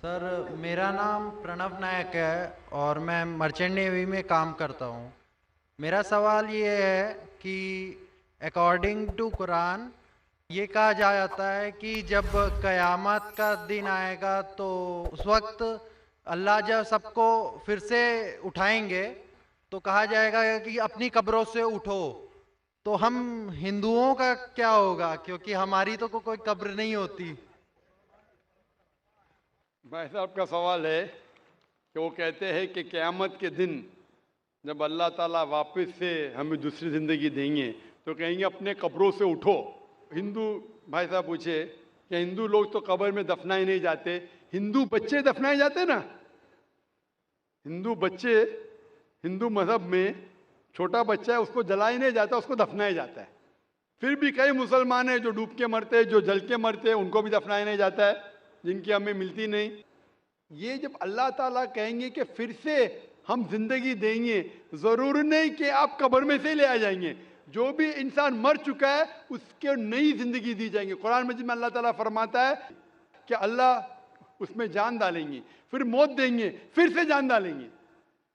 سر، میرا نام پرنو نائک ہے اور میں مرچنٹ نیوی میں کام کرتا ہوں۔ میرا سوال یہ ہے کہ اکارڈنگ ٹو قرآن یہ کہا جاتا ہے کہ جب قیامت کا دن آئے گا تو اس وقت اللہ جب سب کو پھر سے اٹھائیں گے تو کہا جائے گا کہ اپنی قبروں سے اٹھو۔ تو ہم ہندوؤں کا کیا ہوگا، کیونکہ ہماری تو کوئی قبر نہیں ہوتی۔ بھائی صاحب کا سوال ہے کہ وہ کہتے ہیں کہ قیامت کے دن جب اللہ تعالیٰ واپس سے ہمیں دوسری زندگی دیں گے تو کہیں گے اپنے قبروں سے اٹھو۔ ہندو بھائی صاحب پوچھے کہ ہندو لوگ تو قبر میں دفنائے نہیں جاتے، ہندو بچے دفنائے جاتے نا۔ ہندو بچے ہندو مذہب میں چھوٹا بچہ ہے، اس کو جلایا نہیں جاتا، اس کو دفنایا جاتا ہے۔ پھر بھی کئی مسلمان ہیں جو ڈوب کے مرتے ہیں، جو جل کے مرتے ہیں، ان کو بھی دفنایا نہیں جاتا ہے، جن کی ہمیں ملتی نہیں۔ یہ جب اللہ تعالیٰ کہیں گے کہ پھر سے ہم زندگی دیں گے، ضرور نہیں کہ آپ قبر میں سے لے آ جائیں گے۔ جو بھی انسان مر چکا ہے اس کے نئی زندگی دی جائیں گے۔ قرآن مجید میں اللہ تعالیٰ فرماتا ہے کہ اللہ اس میں جان ڈالیں گے، پھر موت دیں گے، پھر سے جان ڈالیں گے۔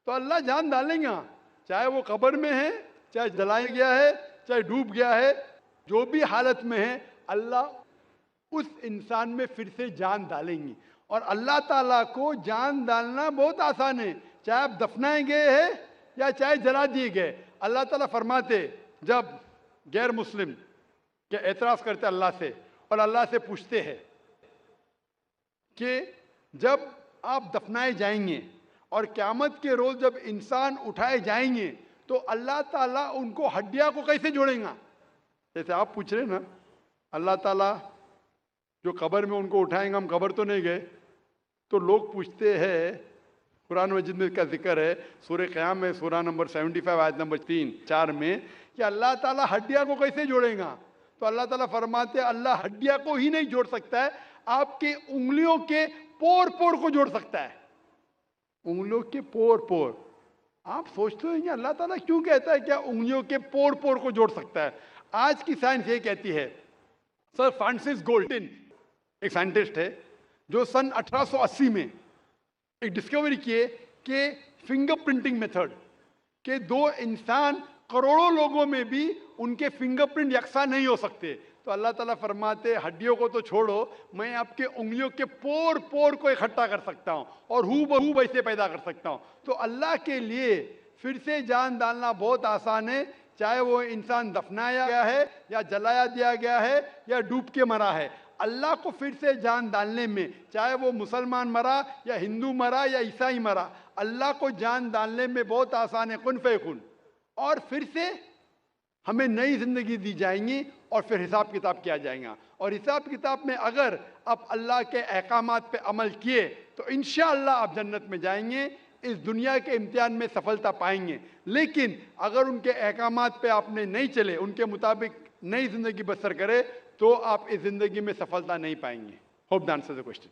تو اللہ جان ڈالیں گا، چاہے وہ قبر میں ہے، چاہے جلایا گیا ہے، چاہے ڈوب گیا ہے، جو بھی حالت میں ہے اللہ اس انسان میں پھر سے جان ڈالیں گے۔ اور اللہ تعالیٰ کو جان ڈالنا بہت آسان ہے، چاہے آپ دفنائے گئے ہیں یا چاہے جلا دیے گئے۔ اللہ تعالیٰ فرماتے جب غیر مسلم کے اعتراض کرتے اللہ سے اور اللہ سے پوچھتے ہیں کہ جب آپ دفنائے جائیں گے اور قیامت کے روز جب انسان اٹھائے جائیں گے تو اللہ تعالیٰ ان کو ہڈیاں کو کیسے جوڑیں گا؟ جیسے آپ پوچھ رہے نا، اللہ تعالیٰ جو قبر میں ان کو اٹھائیں گا، ہم قبر تو نہیں گئے، تو لوگ پوچھتے ہیں، قرآن مجید میں کا ذکر ہے سورہ قیام میں، سورہ نمبر 75 آیت نمبر 3-4 میں، کہ اللہ تعالیٰ ہڈیاں کو کیسے جوڑیں گا؟ تو اللہ تعالیٰ فرماتے ہیں اللہ ہڈیاں کو ہی نہیں جوڑ سکتا ہے، آپ کی انگلیوں کے پور پور کو جوڑ سکتا ہے۔ انگلیوں کے پور پور، آپ سوچتے ہیں کہ اللہ تعالیٰ کیوں کہتا ہے کیا انگلیوں کے پور پور کو جوڑ سکتا ہے؟ آج کی سائنس یہ کہتی ہے، سر فرانسس گالٹن ایک سائنٹسٹ ہے جو سن 1880 میں ایک ڈسکوری کیے کہ فنگر پرنٹنگ میتھڈ کہ دو انسان کروڑوں لوگوں میں بھی ان کے فنگر پرنٹ یکساں نہیں ہو سکتے۔ تو اللہ تعالیٰ فرماتے ہڈیوں کو تو چھوڑو، میں آپ کے انگلیوں کے پور پور کو اکٹھا کر سکتا ہوں اور ہو بہو ویسے پیدا کر سکتا ہوں۔ تو اللہ کے لیے پھر سے جان ڈالنا بہت آسان ہے، چاہے وہ انسان دفنایا گیا ہے یا جلایا دیا گیا ہے یا ڈوب کے مرا ہے۔ اللہ کو پھر سے جان ڈالنے میں، چاہے وہ مسلمان مرا یا ہندو مرا یا عیسائی مرا، اللہ کو جان ڈالنے میں بہت آسان ہے، کن فیکن، اور پھر سے ہمیں نئی زندگی دی جائیں گی اور پھر حساب کتاب کیا جائے گا۔ اور حساب کتاب میں اگر آپ اللہ کے احکامات پہ عمل کیے تو انشاءاللہ آپ جنت میں جائیں گے، اس دنیا کے امتحان میں سفلتا پائیں گے۔ لیکن اگر ان کے احکامات پہ آپ نے نہیں چلے، ان کے مطابق نئی زندگی بسر کرے، تو آپ اس زندگی میں سفلتا نہیں پائیں گے۔ Hope the answer the question.